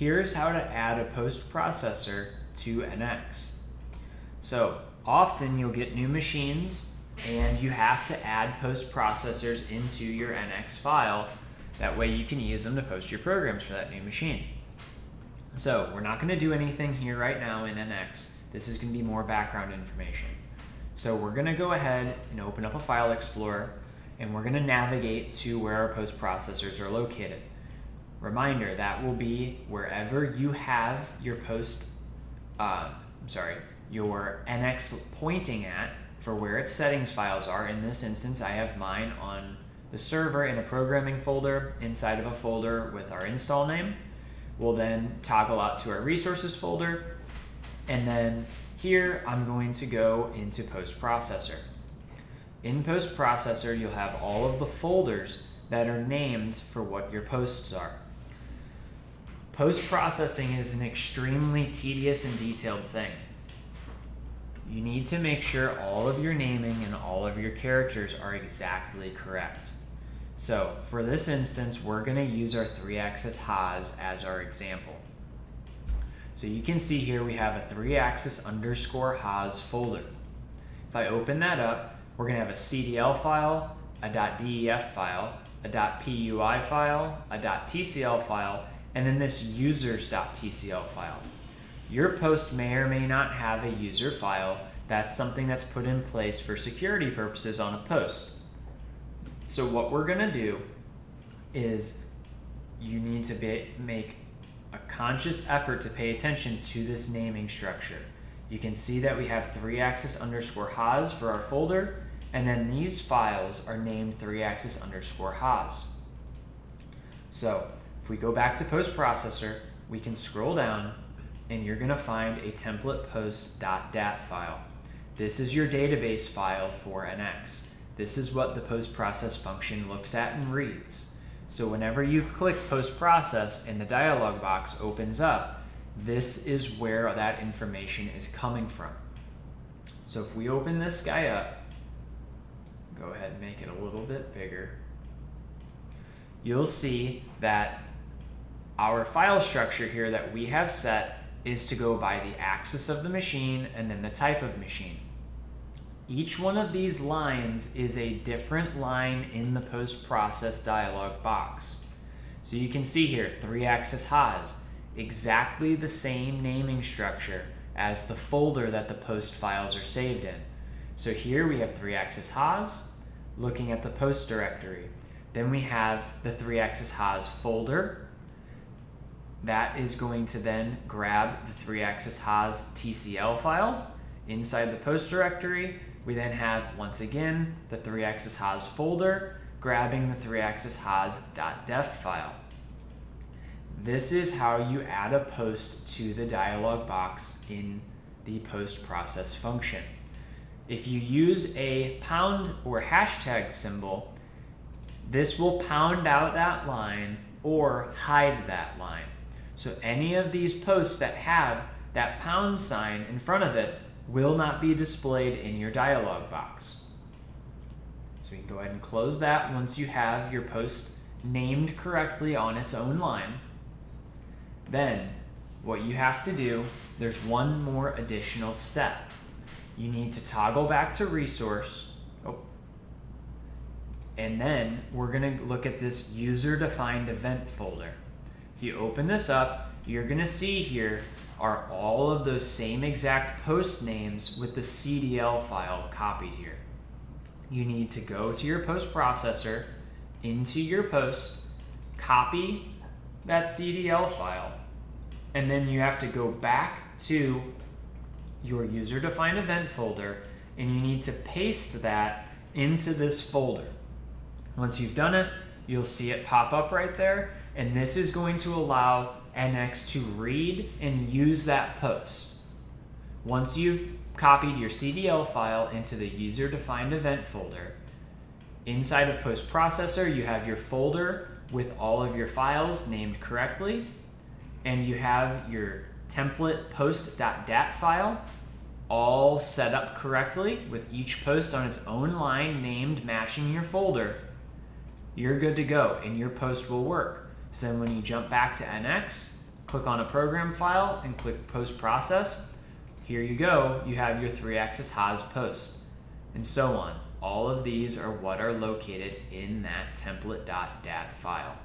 here's how to add a post processor to NX. So often you'll get new machines and you have to add post processors into your NX file. That way you can use them to post your programs for that new machine. So we're not going to do anything here right now in NX. This is going to be more background information. So we're going to go ahead and open up a file explorer, and we're going to navigate to where our post processors are located. Reminder, that will be wherever you have your your NX pointing at for where its settings files are. In this instance, I have mine on the server in a programming folder inside of a folder with our install name. We'll then toggle out to our resources folder, and then here I'm going to go into post processor. In post processor, you'll have all of the folders that are named for what your posts are. Post processing is an extremely tedious and detailed thing. You need to make sure all of your naming and all of your characters are exactly correct. So for this instance, we're going to use our 3-axis Haas as our example. So you can see here we have a 3-axis _ Haas folder. If I open that up, we're going to have a CDL file, a .def file, a .pui file, a .tcl file, and then this users.tcl file. Your post may or may not have a user file. That's something that's put in place for security purposes on a post. So what we're going to do is you need to make a conscious effort to pay attention to this naming structure. You can see that we have 3-axis _ Haas for our folder, and then these files are named 3-axis _ Haas. So if we go back to post processor, we can scroll down and you're going to find a template post.dat file. This is your database file for NX. This is what the post process function looks at and reads. So whenever you click post process and the dialog box opens up, this is where that information is coming from. So if we open this guy up, go ahead and make it a little bit bigger, you'll see that our file structure here that we have set is to go by the axis of the machine and then the type of machine. Each one of these lines is a different line in the post-process dialog box. So you can see here, 3-axis Haas, exactly the same naming structure as the folder that the post files are saved in. So here we have 3-axis Haas, looking at the post directory. Then we have the 3-axis Haas folder. That is going to then grab the 3-axis Haas TCL file inside the post directory. We then have, once again, the 3-axis Haas folder, grabbing the 3-axis Haas.def file. This is how you add a post to the dialog box in the post process function. If you use a pound or hashtag symbol, this will pound out that line or hide that line. So any of these posts that have that pound sign in front of it will not be displayed in your dialog box. So you can go ahead and close that once you have your post named correctly on its own line. Then what you have to do, there's one more additional step. You need to toggle back to resource. And then we're going to look at this user-defined event folder. If you open this up, you're going to see here are all of those same exact post names with the CDL file copied here. You need to go to your post processor, into your post, copy that CDL file, and then you have to go back to your user-defined event folder, and you need to paste that into this folder. Once you've done it, you'll see it pop up right there, and this is going to allow NX to read and use that post. Once you've copied your CDL file into the user-defined event folder, inside of post processor you have your folder with all of your files named correctly, and you have your template post.dat file all set up correctly with each post on its own line named matching your folder. You're good to go and your post will work. So then when you jump back to NX, click on a program file and click post process. Here you go, you have your 3-axis Haas post, and so on. All of these are what are located in that template.dat file.